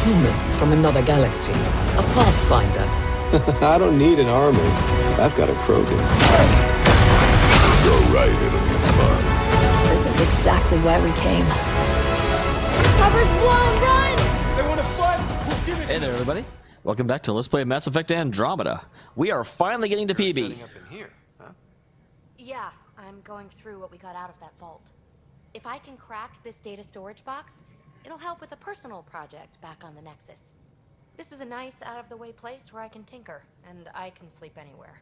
human from another galaxy. A pathfinder. I don't need an army. I've got a Krogan. Go right, it'll be fun. This is exactly why we came. Cover's one, run! They want to fight? We'll give it. Hey there, everybody. Welcome back to Let's Play Mass Effect Andromeda. We are finally getting to PB. Setting up in here, huh? Yeah, I'm going through what we got out of that vault. If I can crack this data storage box, it'll help with a personal project back on the Nexus. This is a nice, out-of-the-way place where I can tinker, and I can sleep anywhere.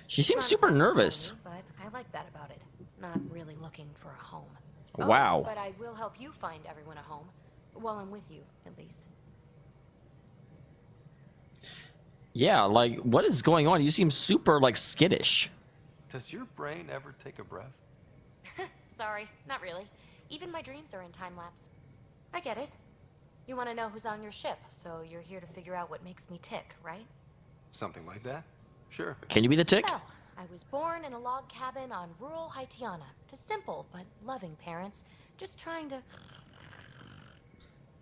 She seems Not super exactly nervous. homey, but I like that about it. Not really looking for a home. Wow. Oh, but I will help you find everyone a home. While I'm with you, at least. Yeah, like, what is going on? You seem super, like, skittish. Does your brain ever take a breath? Sorry, not really. Even my dreams are in time-lapse. I get it. You want to know who's on your ship, so you're here to figure out what makes me tick, right? Something like that? Sure. Can you be the tick? Well, I was born in a log cabin on rural Haitiana to simple but loving parents, just trying to...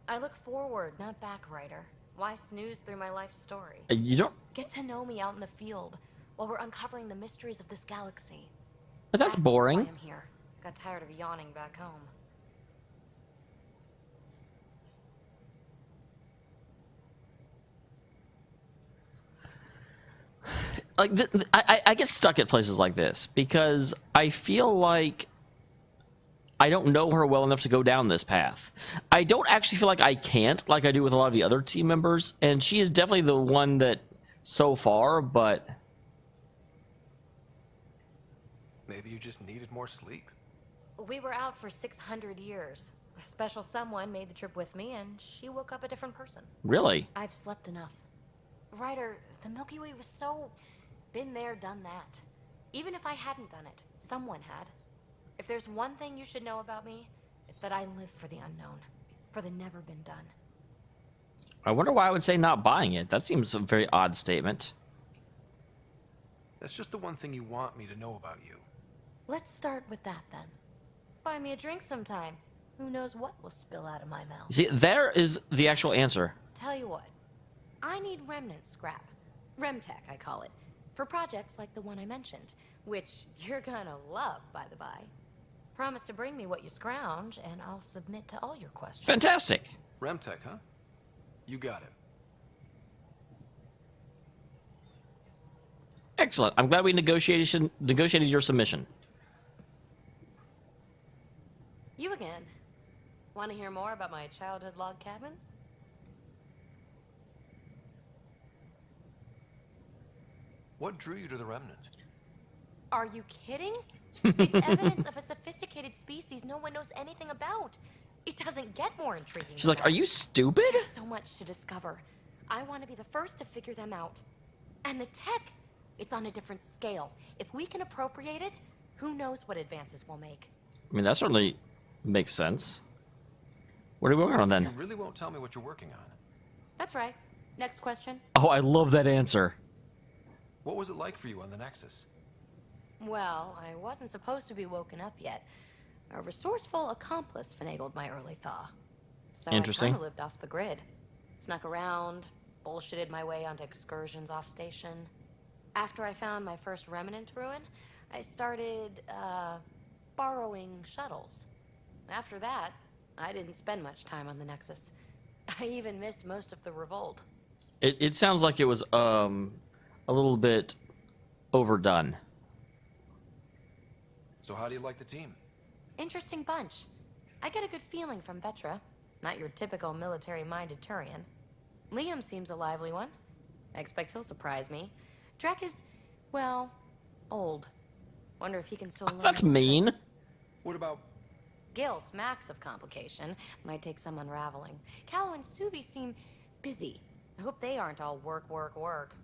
I look forward, not back, writer. Why snooze through my life story? You don't... Get to know me out in the field while we're uncovering the mysteries of this galaxy. But that's boring. Why I'm here. Got tired of yawning back home. Like, I get stuck at places like this because I feel like I don't know her well enough to go down this path. I don't actually feel like I can't, like I do with a lot of the other team members, and she is definitely the one that so far, but... Maybe you just needed more sleep. We were out for 600 years. A special someone made the trip with me, and she woke up a different person. Really? I've slept enough. Ryder, the Milky Way was so... been there, done that. Even if I hadn't done it, someone had. If there's one thing you should know about me, it's that I live for the unknown. For the never been done. I wonder why I would say not buying it. That seems a very odd statement. That's just the one thing you want me to know about you. Let's start with that, then. Buy me a drink sometime. Who knows what will spill out of my mouth. See, there is the actual answer. Tell you what. I need remnant scrap. Remtech, I call it. For projects like the one I mentioned. Which you're gonna love, by the by. Promise to bring me what you scrounge, and I'll submit to all your questions. Fantastic. Remtech, huh? You got it. Excellent. I'm glad we negotiated your submission. You again. Want to hear more about my childhood log cabin? What drew you to the Remnant? Are you kidding? It's evidence of a sophisticated species no one knows anything about. It doesn't get more intriguing. She's like, are you stupid? There's so much to discover. I want to be the first to figure them out. And the tech, it's on a different scale. If we can appropriate it, who knows what advances we'll make. I mean, that certainly makes sense. What are we working on then? You really won't tell me what you're working on. That's right. Next question. Oh, I love that answer. What was it like for you on the Nexus? Well, I wasn't supposed to be woken up yet. A resourceful accomplice finagled my early thaw. So Interesting. I kind of lived off the grid. Snuck around, bullshitted my way onto excursions off station. After I found my first remnant ruin, I started, borrowing shuttles. After that, I didn't spend much time on the Nexus. I even missed most of the revolt. It sounds like it was a little bit overdone. So how do you like the team? Interesting bunch. I get a good feeling from Vetra. Not your typical military-minded Turian. Liam seems a lively one. I expect he'll surprise me. Drek is, well, old. Wonder if he can still learn. That's new mean. tricks. What about... Gil smacks of complication. Might take some unraveling. Callow and Suvi seem busy. I hope they aren't all work, work, work.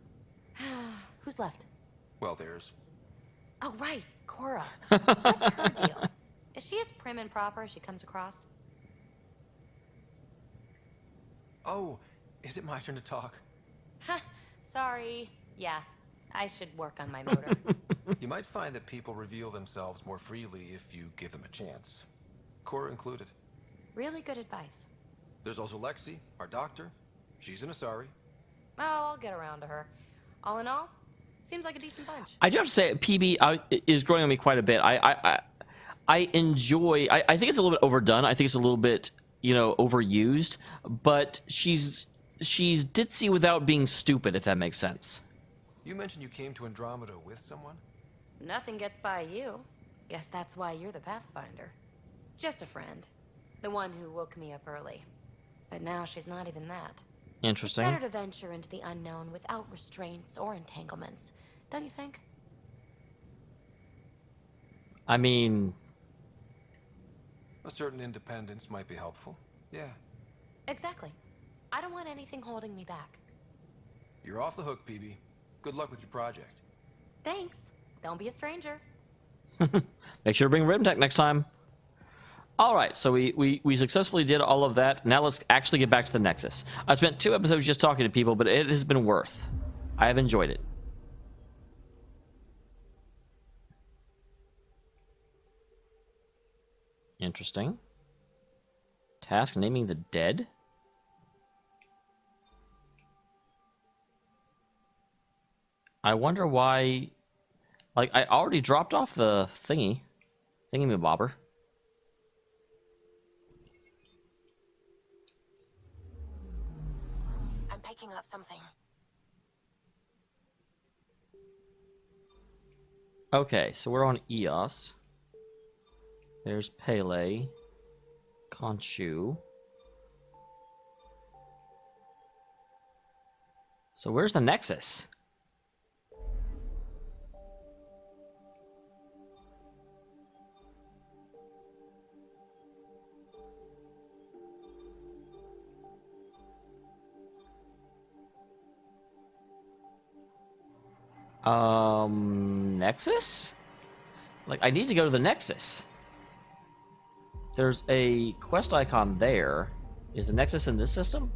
Who's left? Well, there's... Oh, right, Cora. What's her deal? Is she as prim and proper as she comes across? Oh, is it my turn to talk? Sorry. Yeah, I should work on my motor. You might find that people reveal themselves more freely if you give them a chance. Cora included. Really good advice. There's also Lexi, our doctor, She's an Asari. Oh, I'll get around to her. All in all, seems like a decent bunch. I do have to say, PB is growing on me quite a bit. I enjoy. I think it's a little bit overdone. I think it's a little bit, overused. But she's ditzy without being stupid, if that makes sense. You mentioned you came to Andromeda with someone? Nothing gets by you. Guess that's why you're the Pathfinder. Just a friend. The one who woke me up early. But now she's not even that. Interesting. Better to venture into the unknown without restraints or entanglements, don't you think? I mean, A certain independence might be helpful. Yeah. Exactly. I don't want anything holding me back. You're off the hook, PB. Good luck with your project. Thanks. Don't be a stranger. make sure to bring Rim Tech next time. All right, so we successfully did all of that. Now let's actually get back to the Nexus. I spent 2 episodes just talking to people, but it has been worth. I have enjoyed it. Interesting. Task naming the dead. I wonder why. Like, I already dropped off the thingy-me-bobber. I'm picking up something. Okay, so we're on Eos. There's Pele. Khonshu. So where's the Nexus? Nexus? Like, I need to go to the Nexus. There's a quest icon there. Is the Nexus in this system?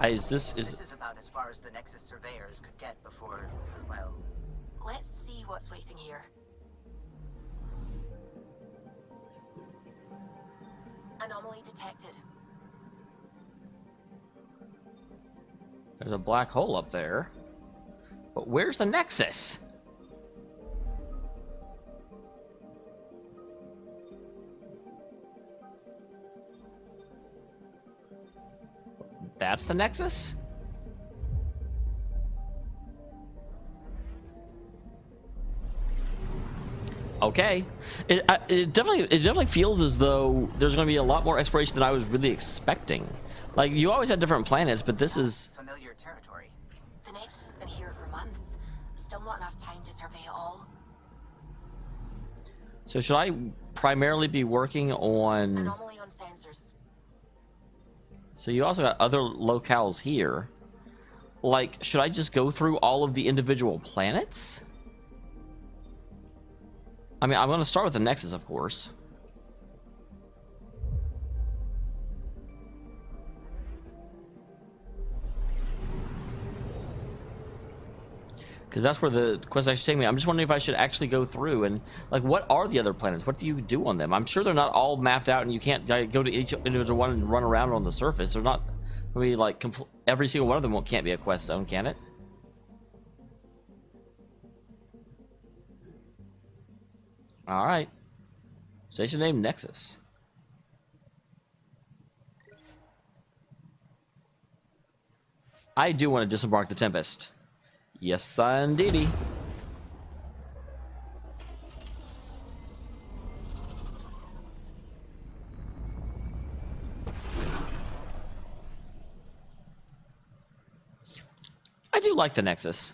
This is about as far as the Nexus surveyors could get before, well... Let's see what's waiting here. Anomaly detected. There's a black hole up there. But where's the Nexus? That's the Nexus? Okay. It definitely feels as though there's going to be a lot more exploration than I was really expecting. Like, you always had different planets, but this is familiar territory. The Nexus has been here for months. Still not enough time to survey it all. So should I primarily be working on... Anomaly on sensors. So you also got other locales here. Like, should I just go through all of the individual planets? I mean, I'm going to start with the Nexus, of course. Because that's where the quest actually take me. I'm just wondering if I should actually go through and, like, what are the other planets? What do you do on them? I'm sure they're not all mapped out and you can't go to each individual one and run around on the surface. They're not, I mean, like, every single one of them can't be a quest zone, can it? All right. Station name Nexus. I do want to disembark the Tempest. Yes, indeedy. I do like the Nexus.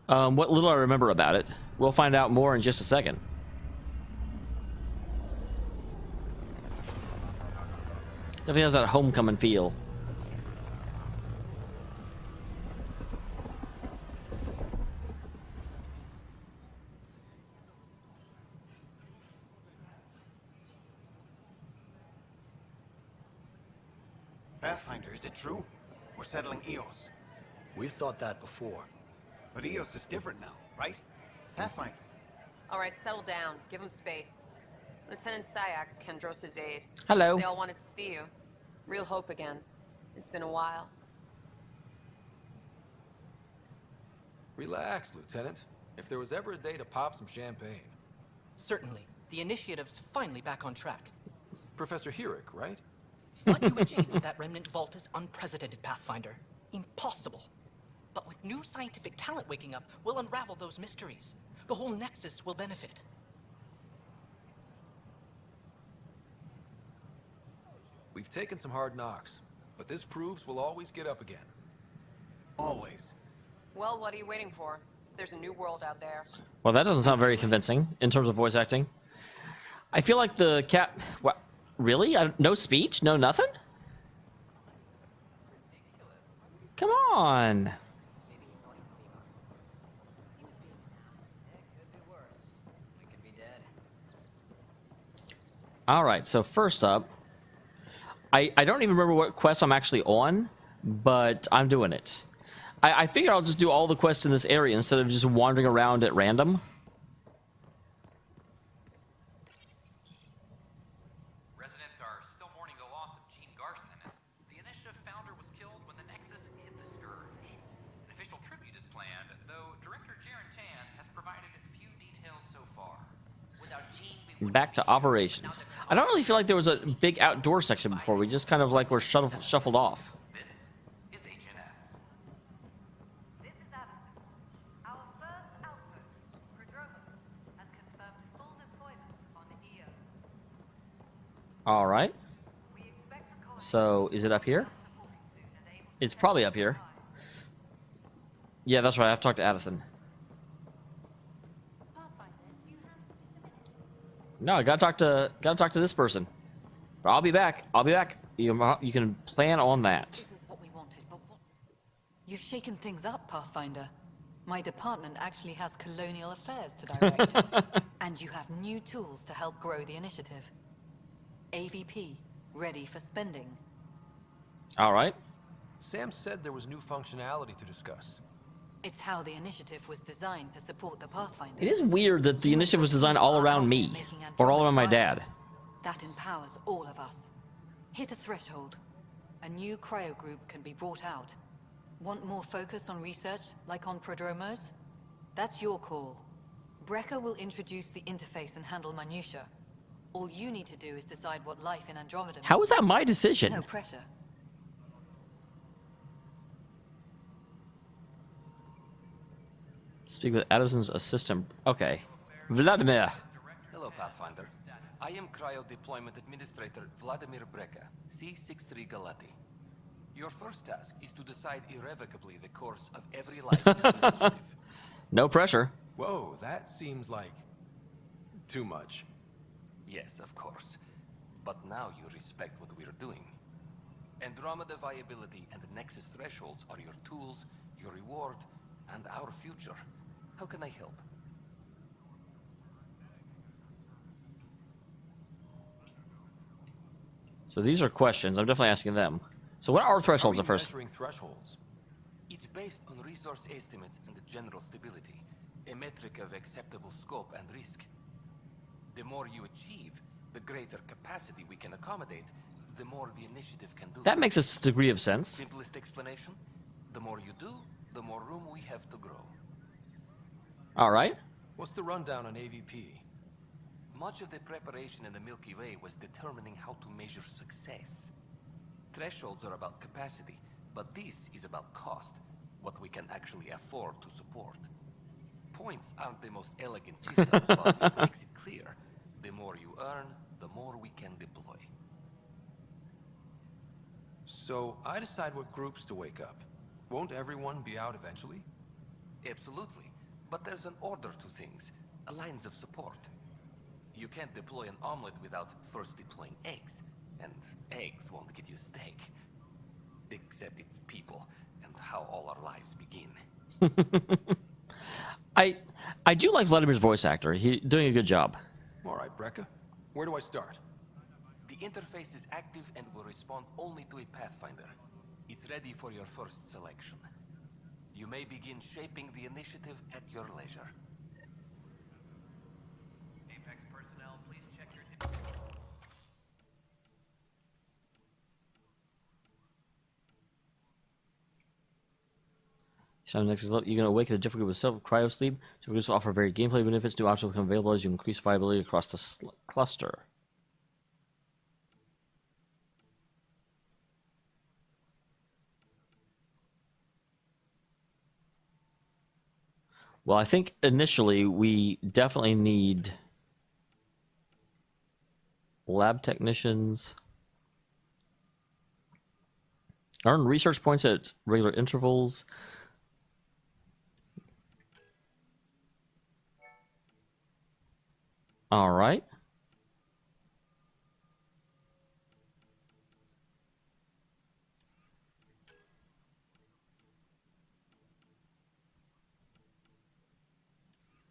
What little I remember about it, we'll find out more in just a second. Definitely has that homecoming feel. Pathfinder, is it true? We're settling Eos. We've thought that before. But EOS is different now, right? Pathfinder. All right, settle down. Give him space. Lieutenant Syax, Kendros' aide. Hello. They all wanted to see you. Real hope again. It's been a while. Relax, Lieutenant. If there was ever a day to pop some champagne. Certainly. The initiative's finally back on track. Professor Herrick, right? What you achieved with that remnant vault is unprecedented, Pathfinder. Impossible. But with new scientific talent waking up, we'll unravel those mysteries. The whole Nexus will benefit. We've taken some hard knocks, but this proves we'll always get up again. Always. Well, what are you waiting for? There's a new world out there. Well, that doesn't sound very convincing in terms of voice acting. I feel like the cat... What? Really? No speech? No nothing? Come on. All right, so first up, I don't even remember what quest I'm actually on, but I'm doing it. I figure I'll just do all the quests in this area instead of just wandering around at random. Residents are still mourning the loss of Gene Garson. The initiative founder was killed when the Nexus hit the Scourge. An official tribute is planned, though Director Jaren Tan has provided few details so far. Without Gene, we wouldn't Back to operations. I don't really feel like there was a big outdoor section before. We just kind of like were shuffled off. This is HNS. This is Addison. Our first outpost, Prodromos, has confirmed full deployment on EO. All right. We expect the colony So is it up here? supporting soon and able to It's probably up here. Yeah, that's right. I have to talk to Addison. Pathfinder, do you have just a minute? No, I gotta talk to this person. But I'll be back. I'll be back. You can plan on that. Isn't what we wanted, but what? You've shaken things up, Pathfinder. My department actually has colonial affairs to direct. And you have new tools to help grow the initiative. AVP, ready for spending. All right. Sam said there was new functionality to discuss. It's how the initiative was designed to support the Pathfinder. It is weird that the initiative was designed all around me, or all around my dad. That empowers all of us. Hit a threshold. A new cryo group can be brought out. Want more focus on research, like on Prodromos? That's your call. Brecker will introduce the interface and handle minutiae. All you need to do is decide what life in Andromeda means. How is that my decision? No pressure. Speak with Addison's assistant. Okay. Vladimir. Hello, Pathfinder. I am Cryo Deployment Administrator Vladimir Breca, C-63 Galati. Your first task is to decide irrevocably the course of every life in the initiative. No pressure. Whoa, that seems like too much. Yes, of course. But now you respect what we're doing. Andromeda viability and the Nexus thresholds are your tools, your reward, and our future. How can I help? So these are questions. I'm definitely asking them. So what are thresholds at first? Measuring thresholds. It's based on resource estimates and general stability, a metric of acceptable scope and risk. The more you achieve, the greater capacity we can accommodate, the more the initiative can do. That makes a degree of sense. Simplest explanation, the more you do, the more room we have to grow. All right. What's the rundown on AVP? Much of the preparation in the Milky Way was determining how to measure success. Thresholds are about capacity, but this is about cost, what we can actually afford to support. Points aren't the most elegant system, but it makes it clear. The more you earn, the more we can deploy. So I decide what groups to wake up. Won't everyone be out eventually? Absolutely. But there's an order to things, a lines of support. You can't deploy an omelet without first deploying eggs. And eggs won't get you steak. Except it's people, and how all our lives begin. I do like Vladimir's voice actor. He's doing a good job. All right, Breca. Where do I start? The interface is active and will respond only to a Pathfinder. It's ready for your first selection. You may begin shaping the initiative at your leisure. Apex personnel, please check your... Next is you can awaken a different group of self cryo sleep. Different groups will offer varied gameplay benefits. New options will become available as you increase viability across the cluster. Well, I think initially we definitely need lab technicians. Earn research points at regular intervals. All right.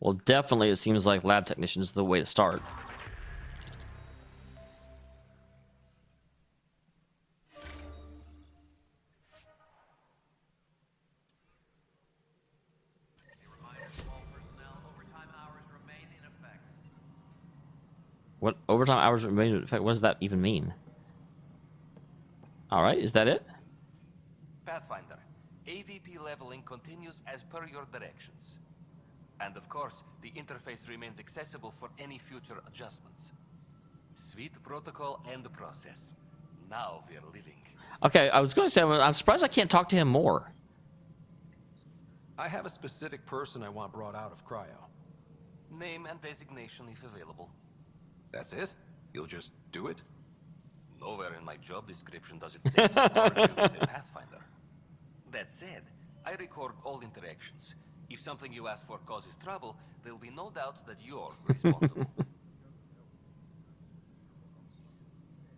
Well, definitely it seems like lab technicians is the way to start. What overtime hours remain in effect? What does that even mean? All right, is that it? Pathfinder, AVP leveling continues as per your directions. And of course, the interface remains accessible for any future adjustments. Sweet protocol and process. Now we're living. Okay, I was going to say, I'm surprised I can't talk to him more. I have a specific person I want brought out of cryo. Name and designation if available. That's it? You'll just do it? Nowhere in my job description does it say arguably the Pathfinder. That said, I record all interactions. If something you ask for causes trouble, there'll be no doubt that you're responsible.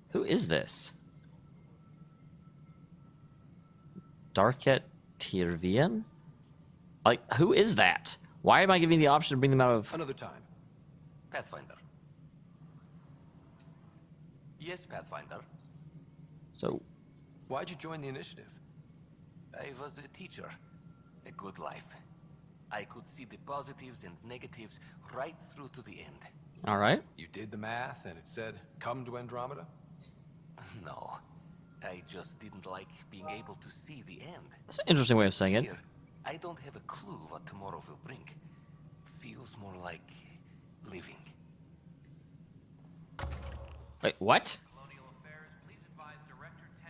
Who is this? Darket Tirvian? Like, who is that? Why am I giving the option to bring them out of... Another time. Pathfinder. Yes, Pathfinder. So... Why'd you join the initiative? I was a teacher. A good life. I could see the positives and negatives right through to the end. All right. You did the math and it said, come to Andromeda? No. I just didn't like being able to see the end. That's an interesting way of saying it. Here, I don't have a clue what tomorrow will bring. Feels more like living. Wait, what?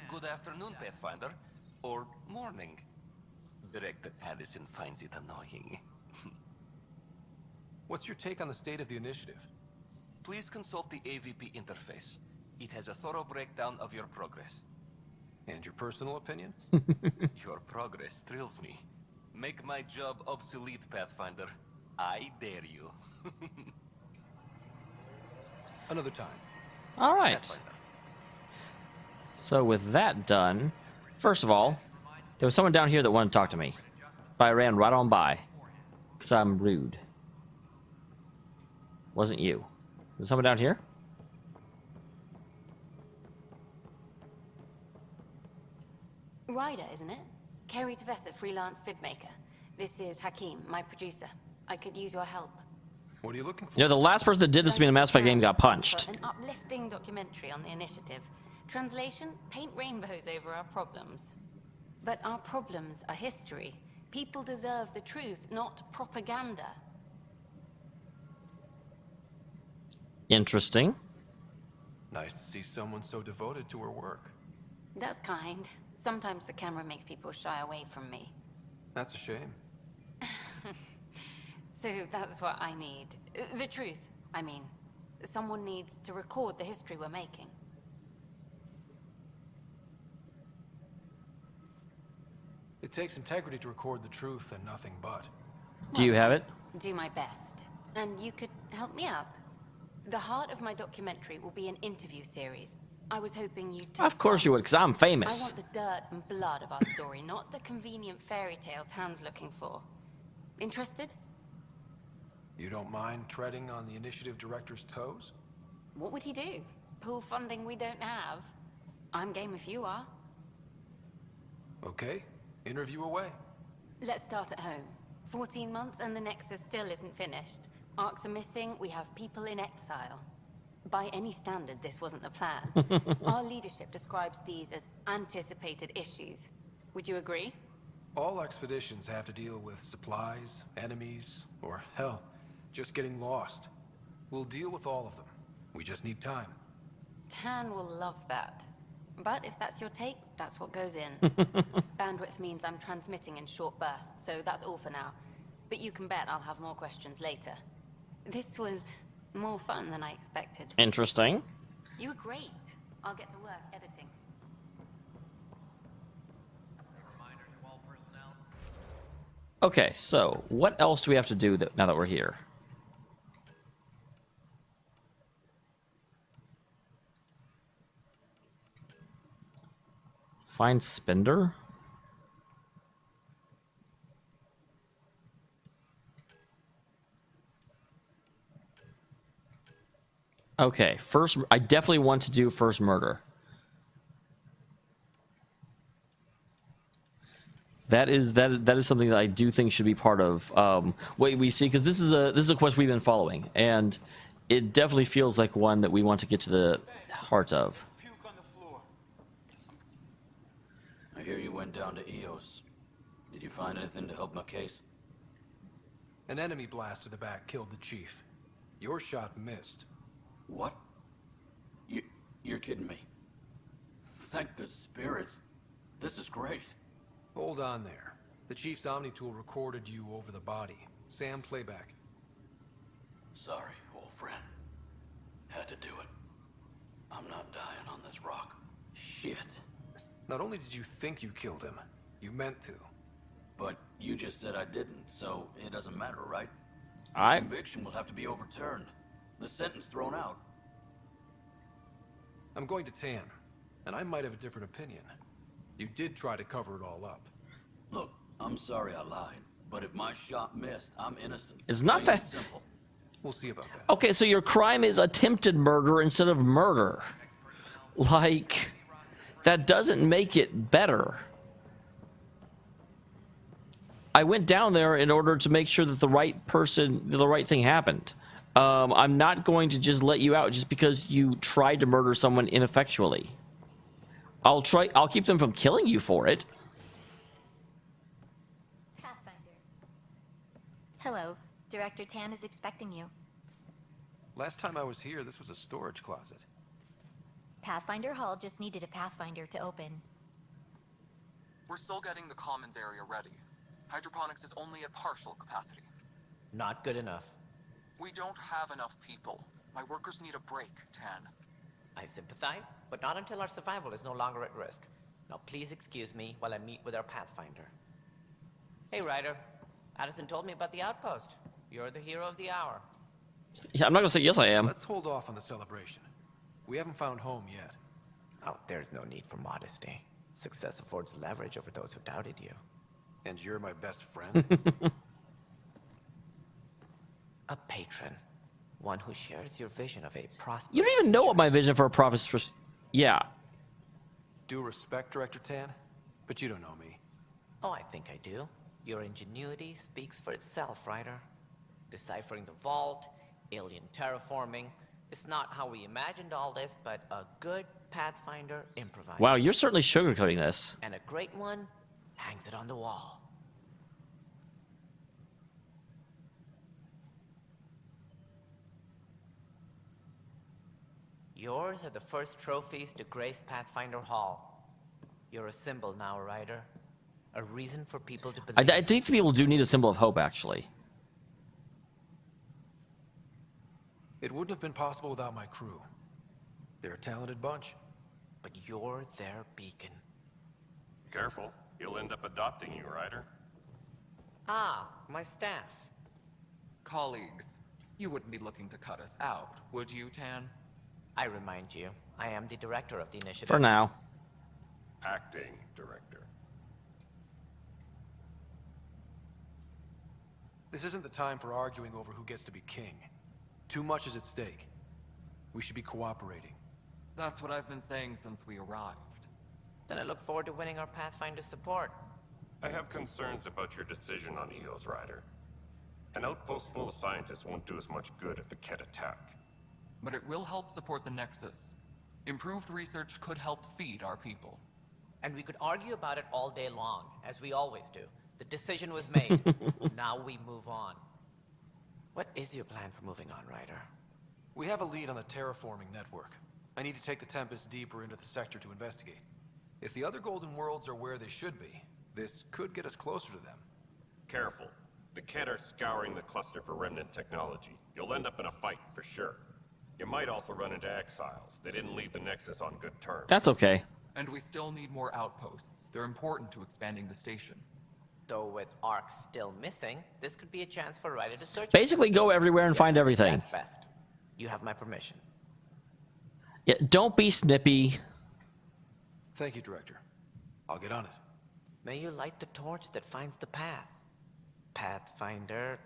Good afternoon, Pathfinder. Or morning. Director Addison finds it annoying. What's your take on the state of the initiative? Please consult the AVP interface. It has a thorough breakdown of your progress. And your personal opinion? Your progress thrills me. Make my job obsolete, Pathfinder. I dare you. Another time. All right. Pathfinder. So with that done, first of all, there was someone down here that wanted to talk to me, but I ran right on by, because I'm rude. Wasn't you. Is someone down here? Ryder, isn't it? Kerry Tavessa, freelance vidmaker. This is Hakeem, my producer. I could use your help. What are you looking for? You know, the last person that did this to me in the Mass Effect game got punched. An uplifting documentary on the initiative. Translation, paint rainbows over our problems. But our problems are history. People deserve the truth, not propaganda. Interesting. Nice to see someone so devoted to her work. That's kind. Sometimes the camera makes people shy away from me. That's a shame. So that's what I need. The truth, I mean. Someone needs to record the history we're making. It takes integrity to record the truth and nothing but. Do you have it? Do my best. And you could help me out. The heart of my documentary will be an interview series. I was hoping you'd take Of course you would, because I'm famous. I want the dirt and blood of our story, not the convenient fairy tale Tan's looking for. Interested? You don't mind treading on the initiative director's toes? What would he do? Pull funding we don't have? I'm game if you are. Okay, interview away. Let's start at home. 14 months and the Nexus still isn't finished. Arcs are missing, we have people in exile. By any standard, this wasn't the plan. Our leadership describes these as anticipated issues. Would you agree? All expeditions have to deal with supplies, enemies, or hell, just getting lost. We'll deal with all of them. We just need time. Tan will love that. But if that's your take, that's what goes in. Bandwidth means I'm transmitting in short bursts, so that's all for now. But you can bet I'll have more questions later. This was more fun than I expected. Interesting. You were great. I'll get to work editing. Okay, so what else do we have to do now that we're here? Find Spender? Okay, first, I definitely want to do first murder. That is something that I do think should be part of what we see, because this is a quest we've been following, and it definitely feels like one that we want to get to the heart of. I hear you went down to Eos. Did you find anything to help my case? An enemy blast to the back killed the chief. Your shot missed. What? You're kidding me. Thank the spirits. This is great. Hold on there. The chief's Omni tool recorded you over the body. Sam, playback. Sorry, old friend. Had to do it. I'm not dying on this rock. Shit. Not only did you think you killed him, you meant to. But you just said I didn't, so it doesn't matter, right? Conviction will have to be overturned. The sentence thrown out. I'm going to Tan, and I might have a different opinion. You did try to cover it all up. Look, I'm sorry I lied, but if my shot missed, I'm innocent. It's not that simple. We'll see about that. Okay, so your crime is attempted murder instead of murder. Like, that doesn't make it better. I went down there in order to make sure that the right thing happened. I'm not going to just let you out just because you tried to murder someone ineffectually. I'll keep them from killing you for it. Pathfinder. Hello. Director Tan is expecting you. Last time I was here, this was a storage closet. Pathfinder Hall just needed a Pathfinder to open. We're still getting the commons area ready. Hydroponics is only at partial capacity. Not good enough. We don't have enough people. My workers need a break, Tan. I sympathize, but not until our survival is no longer at risk. Now please excuse me while I meet with our Pathfinder. Hey, Ryder. Addison told me about the outpost. You're the hero of the hour. Yeah, I'm not gonna say yes I am. Let's hold off on the celebration. We haven't found home yet. Oh, there's no need for modesty. Success affords leverage over those who doubted you. And you're my best friend? A patron. One who shares your vision of a prosperous... You don't even know what my vision for a prophet was. Yeah. Due respect, Director Tan, but you don't know me. Oh, I think I do. Your ingenuity speaks for itself, Ryder. Deciphering the vault, alien terraforming. It's not how we imagined all this, but a good Pathfinder improvises. Wow, you're certainly sugarcoating this. And a great one hangs it on the wall. Yours are the first trophies to grace Pathfinder Hall. You're a symbol now, Ryder. A reason for people to believe. I think the people do need a symbol of hope, actually. It wouldn't have been possible without my crew. They're a talented bunch. But you're their beacon. Careful. He'll end up adopting you, Ryder. Ah, my staff. Colleagues, you wouldn't be looking to cut us out, would you, Tan? I remind you, I am the director of the initiative. For now. Acting director. This isn't the time for arguing over who gets to be king. Too much is at stake. We should be cooperating. That's what I've been saying since we arrived. Then I look forward to winning our Pathfinder support. I have concerns about your decision on Eos, Ryder. An outpost full of scientists won't do as much good if the Kett attack. But it will help support the Nexus. Improved research could help feed our people. And we could argue about it all day long, as we always do. The decision was made. Now we move on. What is your plan for moving on, Ryder? We have a lead on the terraforming network. I need to take the Tempest deeper into the sector to investigate. If the other Golden Worlds are where they should be, this could get us closer to them. Careful. The Kett are scouring the cluster for remnant technology. You'll end up in a fight for sure. You might also run into exiles. They didn't leave the Nexus on good terms. That's okay. And we still need more outposts. They're important to expanding the station. Though with Ark still missing, this could be a chance for Ryder to search. Basically, go everywhere and find everything. That's best. You have my permission. Yeah, don't be snippy. Thank you, Director. I'll get on it. May you light the torch that finds the path. Pathfinder.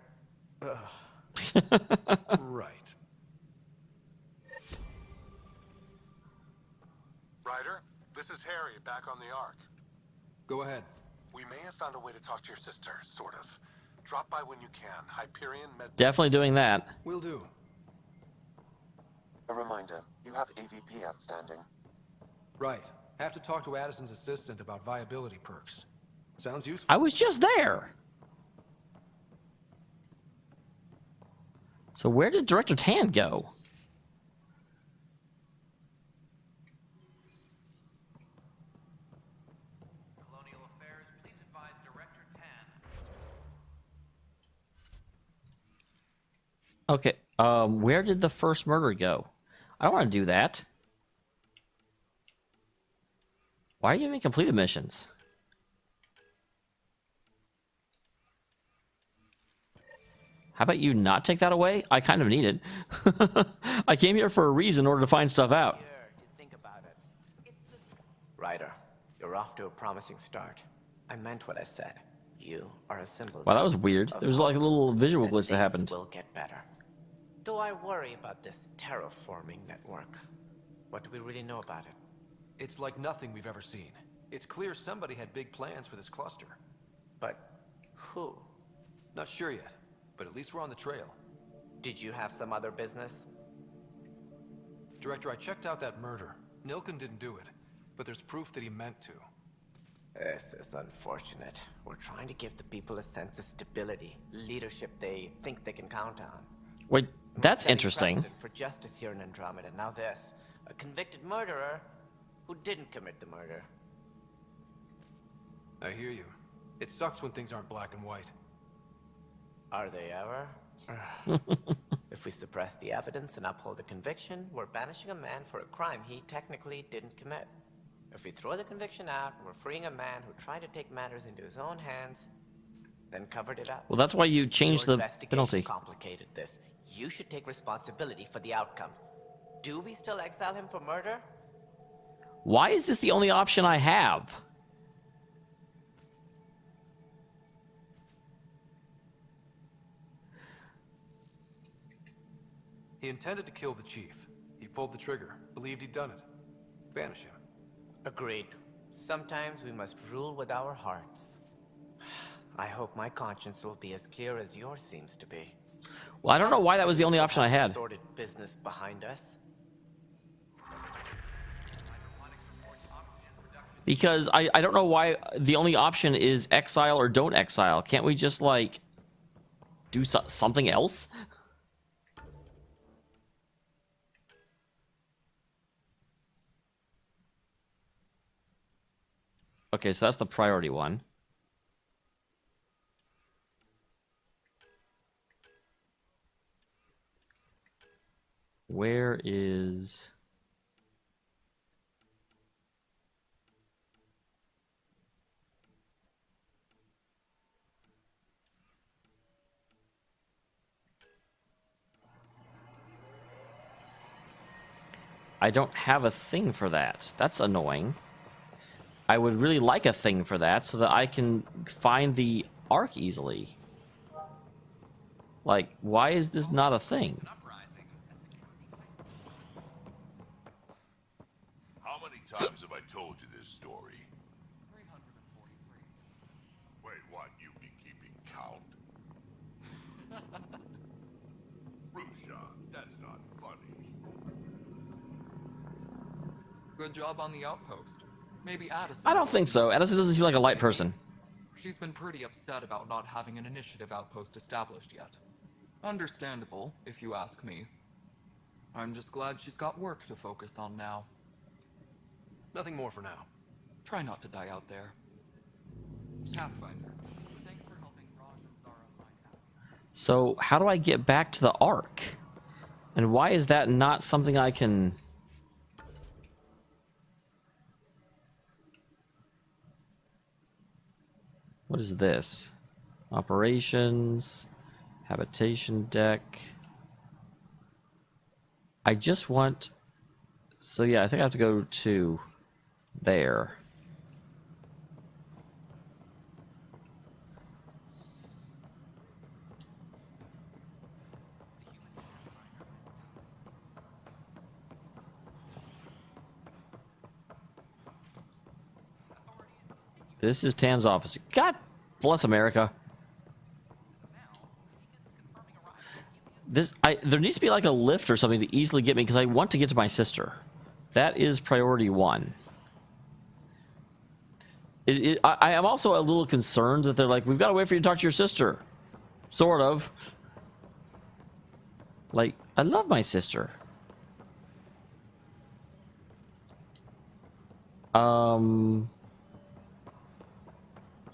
Right. Ryder, this is Harry, back on the Ark. Go ahead. We may have found a way to talk to your sister, sort of. Drop by when you can. Hyperion Med... Definitely doing that. Will do. A reminder, you have AVP outstanding. Right. Have to talk to Addison's assistant about viability perks. Sounds useful. I was just there. So where did Director Tan go? Colonial Affairs, please advise Director Tan. Okay, where did the first murder go? I don't want to do that. Why are you giving me completed missions? How about you not take that away? I kind of need it. I came here for a reason in order to find stuff out. Ryder, you're off to a promising start. I meant what I said. You are a symbol. Wow, that was weird. There was like a little visual glitch that happened. Will get better. Though I worry about this terraforming network. What do we really know about it? It's like nothing we've ever seen. It's clear somebody had big plans for this cluster. But who? Not sure yet, but at least we're on the trail. Did you have some other business? Director, I checked out that murder. Nilken didn't do it, but there's proof that he meant to. This is unfortunate. We're trying to give the people a sense of stability, leadership they think they can count on. Wait, that's interesting. For justice here in Andromeda. Now this, a convicted murderer who didn't commit the murder. I hear you. It sucks when things aren't black and white. Are they ever? If we suppress the evidence and uphold the conviction, we're banishing a man for a crime he technically didn't commit. If we throw the conviction out, we're freeing a man who tried to take matters into his own hands, then covered it up. Well, that's why you changed the penalty. Complicated this. You should take responsibility for the outcome. Do we still exile him for murder? Why is this the only option I have? He intended to kill the chief. He pulled the trigger, believed he'd done it. Banish him. Agreed. Sometimes we must rule with our hearts. I hope my conscience will be as clear as yours seems to be. Well, I don't know why that was the only option I had. Sordid business behind us. Because I don't know why the only option is exile or don't exile. Can't we just, like, do something else? Okay, so that's the priority one. Where is... I don't have a thing for that. That's annoying. I would really like a thing for that so that I can find the Ark easily. Like, why is this not a thing? How many times have I told you this story? Good job on the outpost. Maybe Addison... I don't think so. Addison doesn't seem like a light person. She's been pretty upset about not having an initiative outpost established yet. Understandable, if you ask me. I'm just glad she's got work to focus on now. Nothing more for now. Try not to die out there. Pathfinder, thanks for helping Raj and Zara find out. So, how do I get back to the Ark? And why is that not something I can... What is this? Operations, habitation deck. I just want... So yeah, I think I have to go to there. This is Tan's office. God bless America. There needs to be like a lift or something to easily get me because I want to get to my sister. That is priority one. I am also a little concerned that they're like, we've got to wait for you to talk to your sister. Sort of. Like, I love my sister.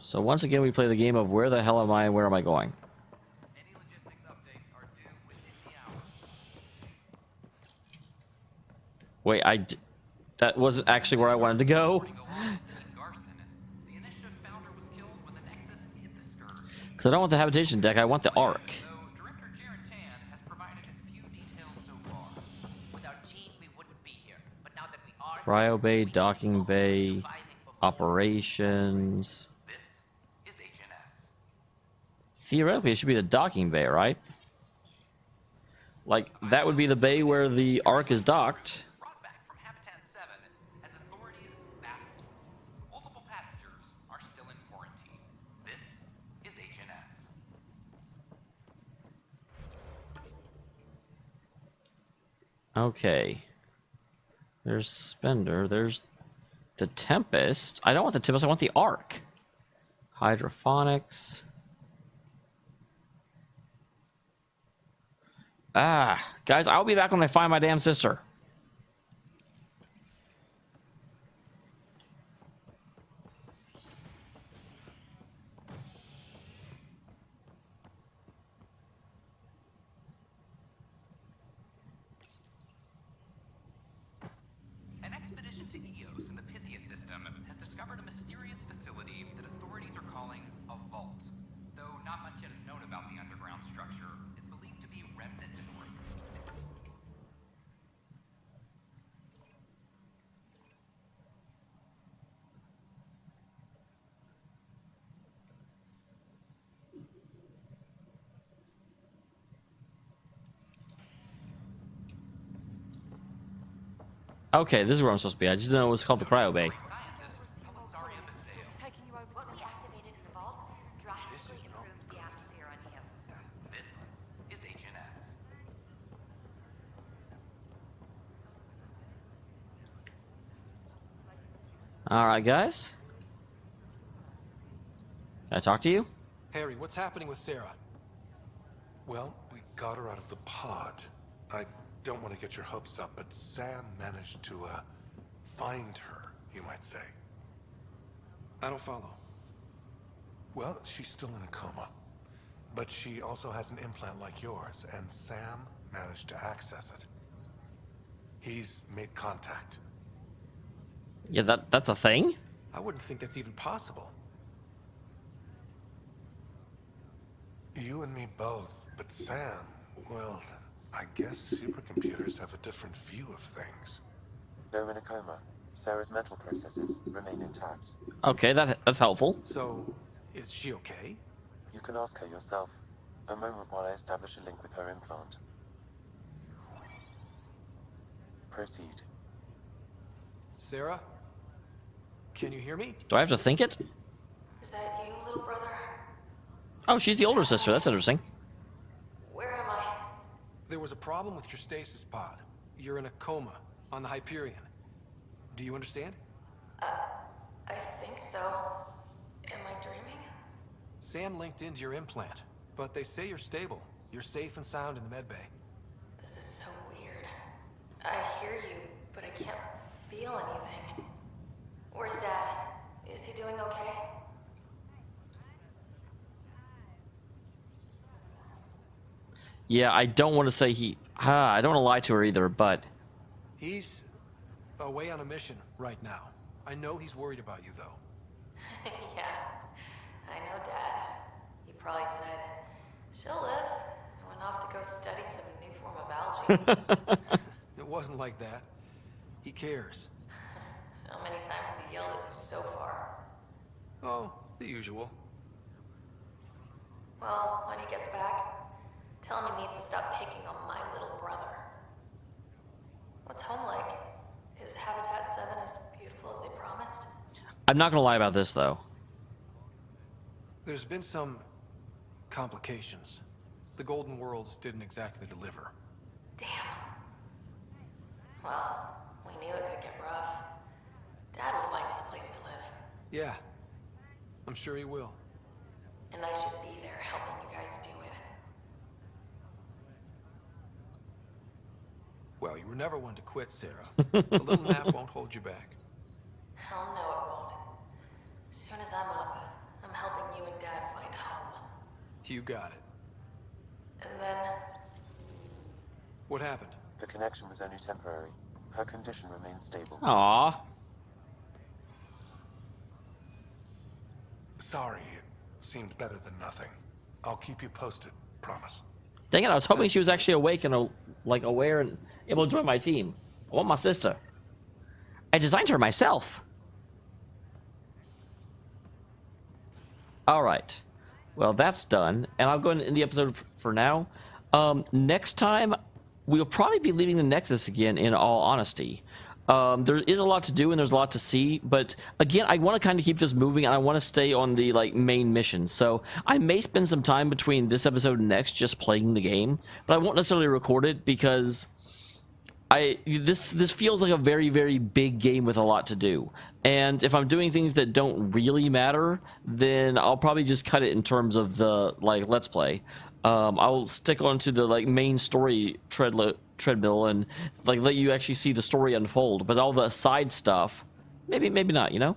So once again, we play the game of where the hell am I and where am I going? Any logistics updates are due within the hour. Wait, that wasn't actually where I wanted to go. Because I don't want the habitation deck, I want the Ark. Cryo bay, docking bay, operations. Theoretically, it should be the docking bay, right? Like, that would be the bay where the Ark is docked. Okay. There's Spender. There's the Tempest. I don't want the Tempest. I want the Ark. Hydrophonics. Guys, I'll be back when I find my damn sister. An expedition to Eos in the Pythia system has discovered a mysterious facility that authorities are calling a vault. Though not much yet is known about the underground structure, it's believed to be remnant in origin. Okay, this is where I'm supposed to be. I just didn't know it was called the Cryo Bay. Taking you over what we activated in the vault drastically improved the atmosphere on Eos. This is HNS. Alright, guys. Can I talk to you? Harry, what's happening with Sarah? Well, we got her out of the pod. I don't want to get your hopes up, but Sam managed to, find her, you might say. I don't follow. Well, she's still in a coma. But she also has an implant like yours, and Sam managed to access it. He's made contact. Yeah, that's a thing? I wouldn't think that's even possible. You and me both, but Sam, well, I guess supercomputers have a different view of things. Though in a coma, Sarah's mental processes remain intact. Okay, that's helpful. So, is she okay? You can ask her yourself. A moment while I establish a link with her implant. Proceed. Sarah? Can you hear me? Do I have to think it? Is that you, little brother? Oh, she's the older sister. That's interesting. Where am I? There was a problem with your stasis pod. You're in a coma on the Hyperion. Do you understand? I think so. Am I dreaming? Sam linked into your implant, but they say you're stable. You're safe and sound in the medbay. This is so weird. I hear you, but I can't feel anything. Where's Dad? Is he doing okay? Yeah, I don't want to say I don't want to lie to her either, but... He's away on a mission right now. I know he's worried about you, though. Yeah, I know Dad. He probably said, she'll live. I went off to go study some new form of algae. It wasn't like that. He cares. How many times has he yelled at you so far? Oh, the usual. Well, when he gets back, tell him he needs to stop picking on my little brother. What's home like? Is Habitat 7 as beautiful as they promised? I'm not gonna lie about this, though. There's been some complications. The Golden Worlds didn't exactly deliver. Damn. Well, we knew it could get rough. Dad will find us a place to live. Yeah, I'm sure he will. And I should be there helping you guys do it. Well, you were never one to quit, Sarah. A little nap won't hold you back. Hell no, it won't. As soon as I'm up, I'm helping you and Dad find home. You got it. And then... What happened? The connection was only temporary. Her condition remains stable. Aww. Sorry, it seemed better than nothing. I'll keep you posted, promise. Dang it, I was hoping she was actually awake and like aware and able to join my team. I want my sister. I designed her myself. All right. Well, that's done, and I'll go and end the episode for now. Next time, we'll probably be leaving the Nexus again, in all honesty. There is a lot to do and there's a lot to see, but again, I want to kind of keep this moving and I want to stay on the main mission. So I may spend some time between this episode and next just playing the game, but I won't necessarily record it because this feels like a very, very big game with a lot to do. And if I'm doing things that don't really matter, then I'll probably just cut it in terms of the let's play. I'll stick onto the main story treadmill and let you actually see the story unfold, but all the side stuff, maybe not, you know?